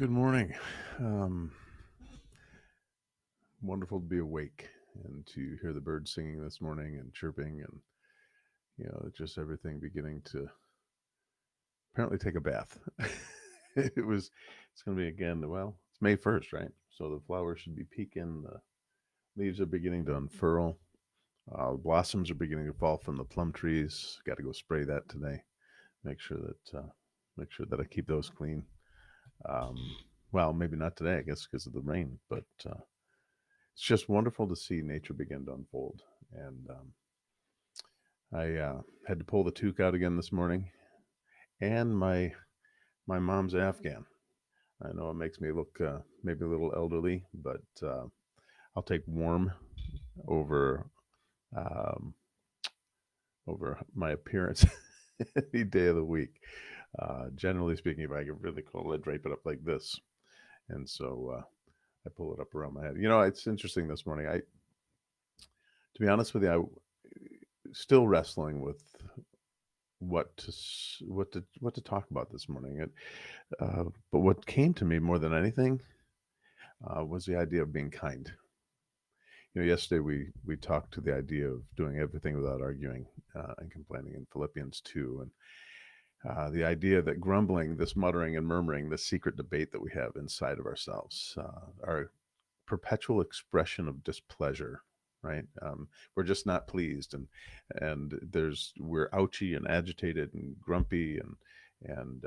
Good morning. Um, Wonderful to be awake and to hear the birds singing this morning and chirping and just everything beginning to apparently take a bath. It's going to be again. Well, it's May 1st, right? So the flowers should be peaking. The leaves are beginning to unfurl. Blossoms are beginning to fall from the plum trees. Got to go spray that today. Make sure that make sure that I keep those clean. Um, well, maybe not today, I guess, because of the rain, but it's just wonderful to see nature begin to unfold. And I had to pull the toque out again this morning, and my mom's Afghan. I know it makes me look maybe a little elderly, but I'll take warm over um, over my appearance any day of the week. Generally speaking, if I get really cold, I drape it up like this, and so I pull it up around my head. It's interesting this morning. To be honest with you, I still wrestling with what to talk about this morning. But what came to me more than anything was the idea of being kind. Yesterday we talked to the idea of doing everything without arguing and complaining in Philippians 2, and the idea that grumbling, this muttering and murmuring, this secret debate that we have inside of ourselves, our perpetual expression of displeasure, right? We're just not pleased, and we're ouchy and agitated and grumpy and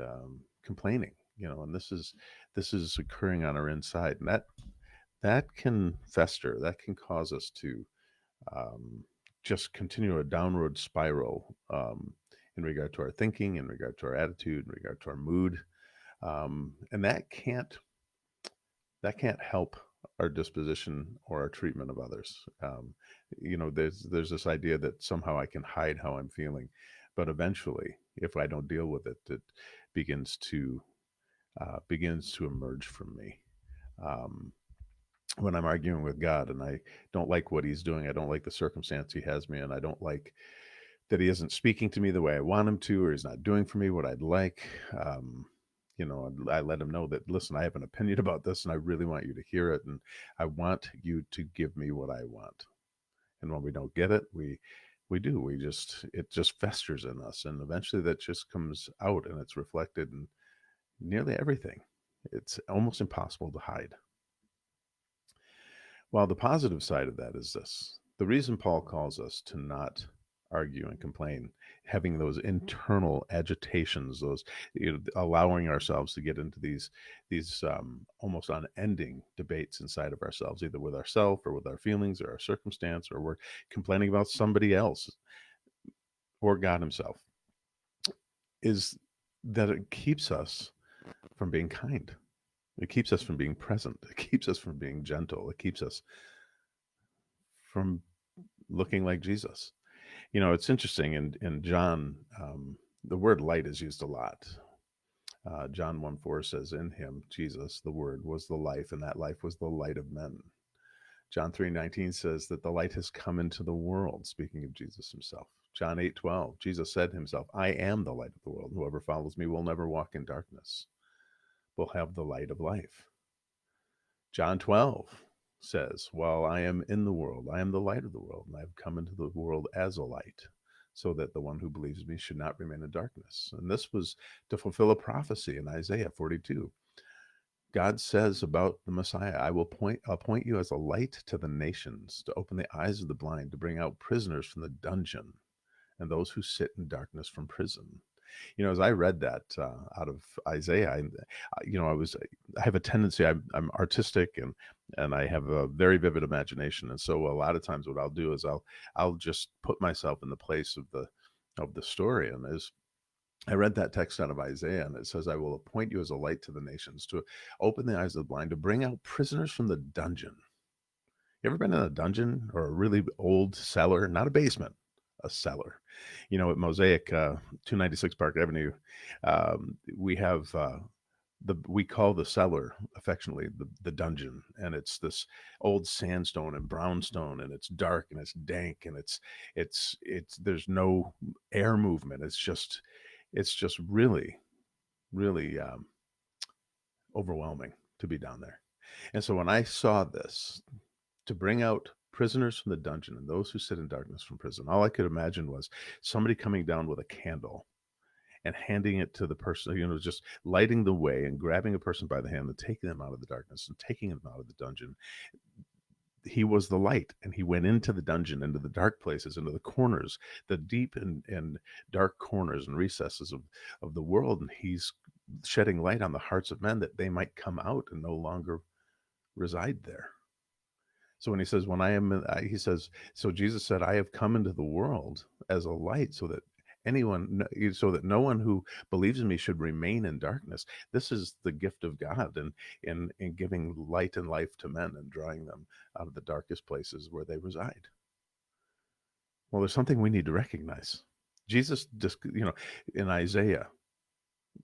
complaining, and this is occurring on our inside, and that can fester. That can cause us to um, just continue a downward spiral in regard to our thinking, in regard to our attitude, in regard to our mood, and that can't help our disposition or our treatment of others. There's this idea that somehow I can hide how I'm feeling, but eventually, if I don't deal with it, it begins to begins to emerge from me. Um, when I'm arguing with God and I don't like what He's doing, I don't like the circumstance He has me in, I don't like that He isn't speaking to me the way I want Him to, or He's not doing for me what I'd like. I let Him know that, listen, I have an opinion about this and I really want you to hear it. And I want you to give me what I want. And when we don't get it, we do. It just festers in us. And eventually that just comes out and it's reflected in nearly everything. It's almost impossible to hide. While the positive side of that is this: the reason Paul calls us to not argue and complain, having those internal agitations, those allowing ourselves to get into these almost unending debates inside of ourselves, either with ourselves or with our feelings or our circumstance, or we're complaining about somebody else or God Himself, is that it keeps us from being kind. It keeps us from being present. It keeps us from being gentle. It keeps us from looking like Jesus. It's interesting in John, the word light is used a lot. John 1:4 says, in him, Jesus, the word, was the life, and that life was the light of men. John 3:19 says that the light has come into the world, speaking of Jesus himself. John 8:12, Jesus said himself, I am the light of the world. Whoever follows me will never walk in darkness, will have the light of life. John 12 says, while I am in the world, I am the light of the world, and I have come into the world as a light, so that the one who believes me should not remain in darkness. And this was to fulfill a prophecy in Isaiah 42. God says about the Messiah, appoint you as a light to the nations, to open the eyes of the blind, to bring out prisoners from the dungeon, and those who sit in darkness from prison. As I read that out of Isaiah, I have a tendency. I'm artistic and I have a very vivid imagination, and so a lot of times what I'll do is I'll just put myself in the place of the story. And as I read that text out of Isaiah, and it says, "I will appoint you as a light to the nations, to open the eyes of the blind, to bring out prisoners from the dungeon." You ever been in a dungeon or a really old cellar? Not a basement, a cellar. At Mosaic 296 Park Avenue, we have we call the cellar affectionately the dungeon, and it's this old sandstone and brownstone, and it's dark and it's dank, and it's there's no air movement. It's just really really overwhelming to be down there. And so when I saw this, to bring out prisoners from the dungeon and those who sit in darkness from prison, all I could imagine was somebody coming down with a candle and handing it to the person, just lighting the way and grabbing a person by the hand and taking them out of the darkness and taking them out of the dungeon. He was the light, and he went into the dungeon, into the dark places, into the corners, the deep and dark corners and recesses of the world, and he's shedding light on the hearts of men that they might come out and no longer reside there. So when he says, when I am, he says, so Jesus said, I have come into the world as a light so that so that no one who believes in me should remain in darkness. This is the gift of God in giving light and life to men and drawing them out of the darkest places where they reside. Well, there's something we need to recognize. Jesus, just, in Isaiah,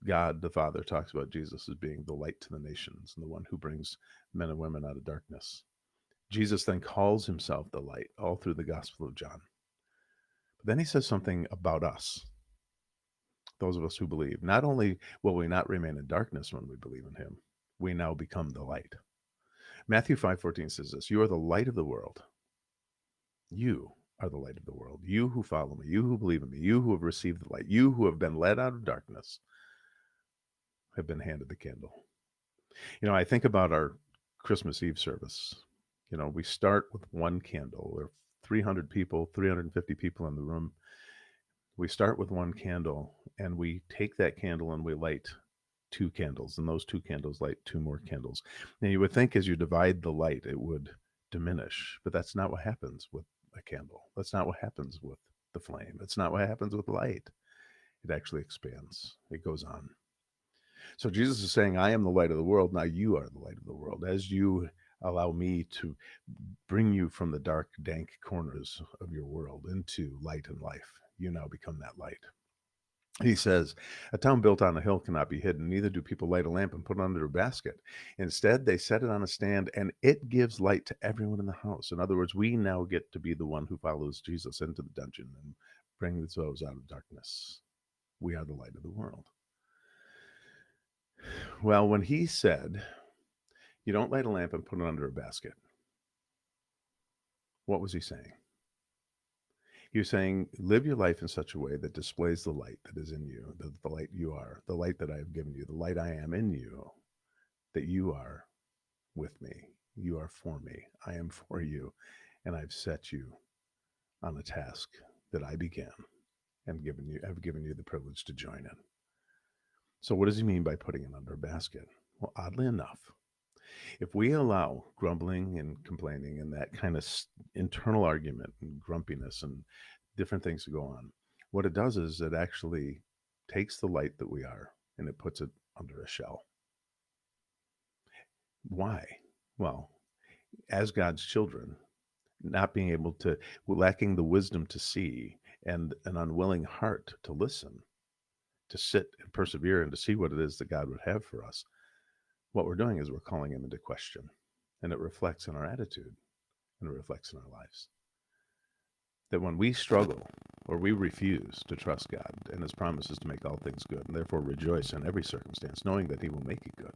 God the Father talks about Jesus as being the light to the nations and the one who brings men and women out of darkness. Jesus then calls himself the light all through the Gospel of John. But then he says something about us, those of us who believe. Not only will we not remain in darkness when we believe in him, we now become the light. Matthew 5:14 says this, you are the light of the world. You are the light of the world. You who follow me, you who believe in me, you who have received the light, you who have been led out of darkness have been handed the candle. I think about our Christmas Eve service. We start with one candle. There are 300 people, 350 people in the room. We start with one candle, and we take that candle and we light two candles, and those two candles light two more candles. Now, you would think as you divide the light, it would diminish, but that's not what happens with a candle. That's not what happens with the flame. It's not what happens with light. It actually expands. It goes on. So Jesus is saying, I am the light of the world. Now you are the light of the world. As you allow me to bring you from the dark, dank corners of your world into light and life, you now become that light. He says, a town built on a hill cannot be hidden, neither do people light a lamp and put it under a basket. Instead, they set it on a stand, and it gives light to everyone in the house. In other words, we now get to be the one who follows Jesus into the dungeon and brings those out of darkness. We are the light of the world. Well, when he said, you don't light a lamp and put it under a basket, what was he saying? He was saying, live your life in such a way that displays the light that is in you, the light you are, the light that I have given you, the light I am in you, that you are with me. You are for me. I am for you. And I've set you on a task that I began and I've given you the privilege to join in. So what does he mean by putting it under a basket? Well, oddly enough, if we allow grumbling and complaining and that kind of internal argument and grumpiness and different things to go on, what it does is it actually takes the light that we are and it puts it under a shell. Why? Well, as God's children, not being able to, lacking the wisdom to see and an unwilling heart to listen, to sit and persevere and to see what it is that God would have for us, what we're doing is we're calling him into question, and it reflects in our attitude and it reflects in our lives. That when we struggle or we refuse to trust God and his promises to make all things good and therefore rejoice in every circumstance, knowing that he will make it good,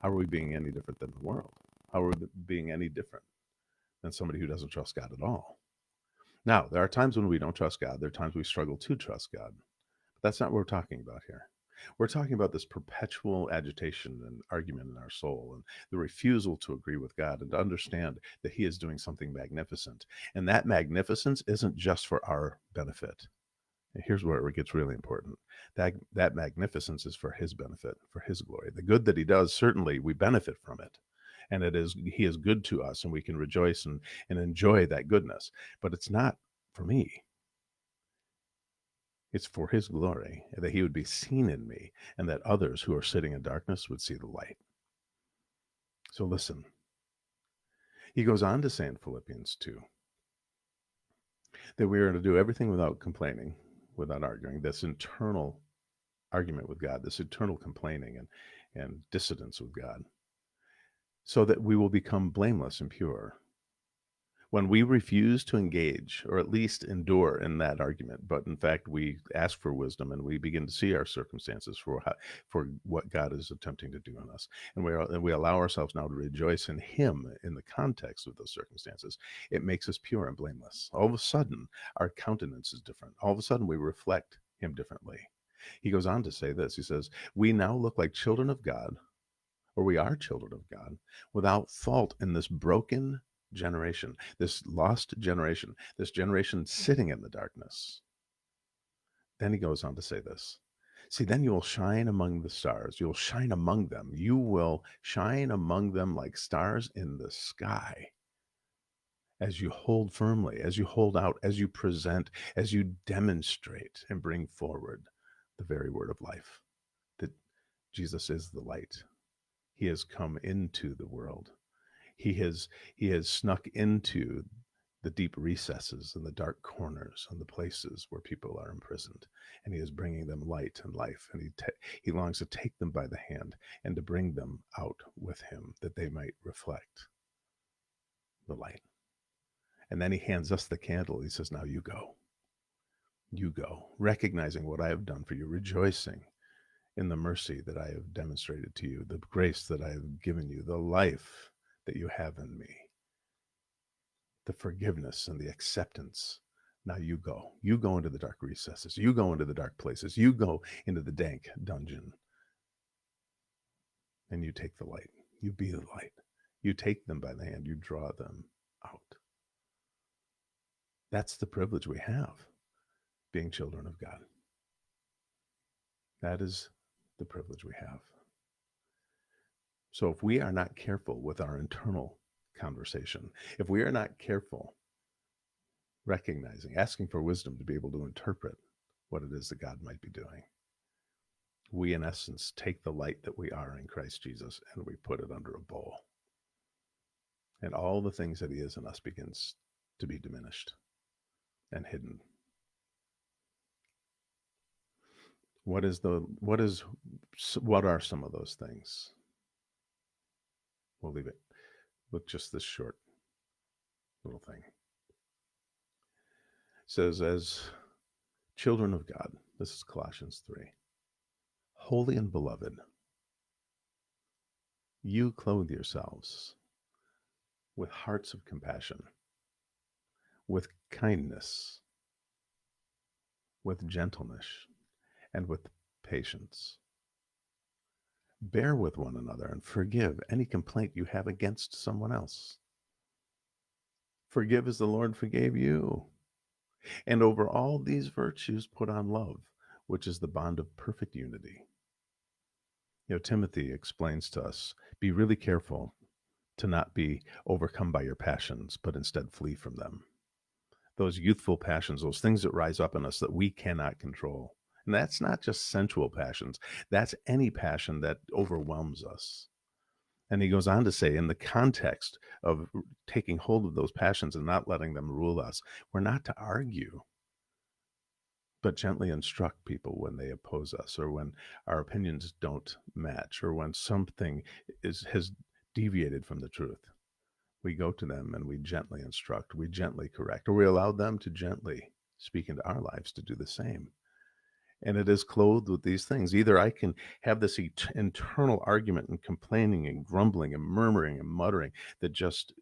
how are we being any different than the world? How are we being any different than somebody who doesn't trust God at all? Now, there are times when we don't trust God. There are times we struggle to trust God. But that's not what we're talking about here. We're talking about this perpetual agitation and argument in our soul and the refusal to agree with God and to understand that he is doing something magnificent. And that magnificence isn't just for our benefit. And here's where it gets really important. That magnificence is for his benefit, for his glory. The good that he does, certainly we benefit from it. And he is good to us, and we can rejoice and enjoy that goodness. But it's not for me. It's for his glory, that he would be seen in me, and that others who are sitting in darkness would see the light. So listen. He goes on to say in Philippians 2 that we are to do everything without complaining, without arguing. This internal argument with God, this internal complaining and dissidence with God, so that we will become blameless and pure When we refuse to engage or at least endure in that argument, but in fact we ask for wisdom and we begin to see our circumstances for what God is attempting to do in us, and we allow ourselves now to rejoice in Him in the context of those circumstances, it makes us pure and blameless. All of a sudden, our countenance is different. All of a sudden, we reflect Him differently. He goes on to say this. He says, "We now look like children of God, or we are children of God, without fault in this broken generation, this lost generation, this generation sitting in the darkness." Then he goes on to say this. See, then you will shine among the stars. You will shine among them. You will shine among them like stars in the sky as you hold firmly, as you hold out, as you present, as you demonstrate and bring forward the very word of life, that Jesus is the light. He has come into the world. He has snuck into the deep recesses and the dark corners and the places where people are imprisoned, and he is bringing them light and life, and he longs to take them by the hand and to bring them out with him that they might reflect the light. And then he hands us the candle. He says, now you go, recognizing what I have done for you, rejoicing in the mercy that I have demonstrated to you, the grace that I have given you, the life that you have in me, the forgiveness and the acceptance. Now you go. You go into the dark recesses. You go into the dark places. You go into the dank dungeon. And you take the light. You be the light. You take them by the hand. You draw them out. That's the privilege we have, being children of God. That is the privilege we have. So if we are not careful with our internal conversation, if we are not careful recognizing, asking for wisdom to be able to interpret what it is that God might be doing, we in essence take the light that we are in Christ Jesus and we put it under a bowl. And all the things that he is in us begins to be diminished and hidden. What are some of those things? We'll leave it with just this short little thing. It says, as children of God, this is Colossians 3, holy and beloved, you clothe yourselves with hearts of compassion, with kindness, with gentleness, and with patience. Bear with one another and forgive any complaint you have against someone else. Forgive as the Lord forgave you. And over all these virtues, put on love, which is the bond of perfect unity. You know, Timothy explains to us, be really careful to not be overcome by your passions, but instead flee from them. Those youthful passions, those things that rise up in us that we cannot control. And that's not just sensual passions. That's any passion that overwhelms us. And he goes on to say, in the context of taking hold of those passions and not letting them rule us, we're not to argue, but gently instruct people when they oppose us, or when our opinions don't match, or when something has deviated from the truth. We go to them and we gently instruct, we gently correct, or we allow them to gently speak into our lives to do the same. And it is clothed with these things. Either I can have this internal argument and complaining and grumbling and murmuring and muttering that just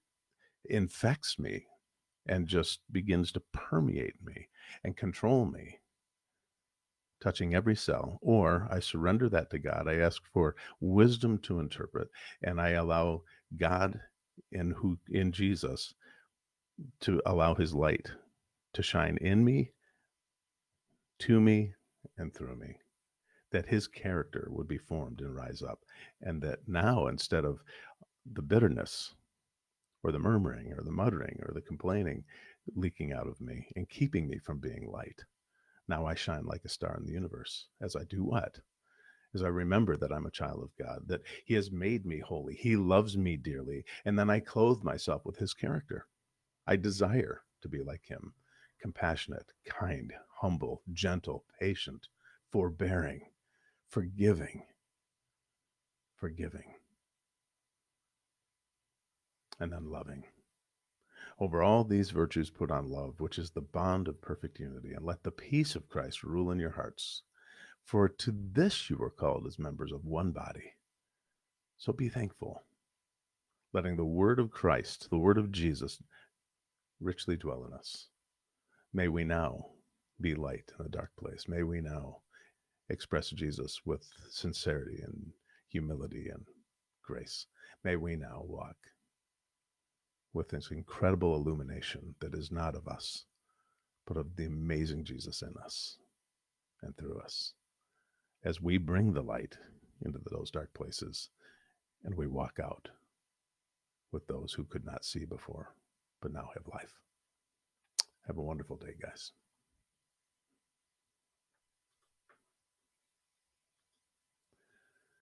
infects me and just begins to permeate me and control me, touching every cell, or I surrender that to God. I ask for wisdom to interpret, and I allow God in Jesus to allow his light to shine in me, to me, and through me, that his character would be formed and rise up, and that now, instead of the bitterness or the murmuring or the muttering or the complaining leaking out of me and keeping me from being light, now I shine like a star in the universe. As I do what? As I remember that I'm a child of God, that he has made me holy, he loves me dearly, and then I clothe myself with his character. I desire to be like him, compassionate, kind, humble, gentle, patient, forbearing, forgiving, and then loving. Over all these virtues put on love, which is the bond of perfect unity, and let the peace of Christ rule in your hearts. For to this you were called as members of one body. So be thankful, letting the word of Christ, the word of Jesus, richly dwell in us. May we now be light in a dark place. May we now express Jesus with sincerity and humility and grace. May we now walk with this incredible illumination that is not of us, but of the amazing Jesus in us and through us, as we bring the light into those dark places and we walk out with those who could not see before, but now have life. Have a wonderful day, guys.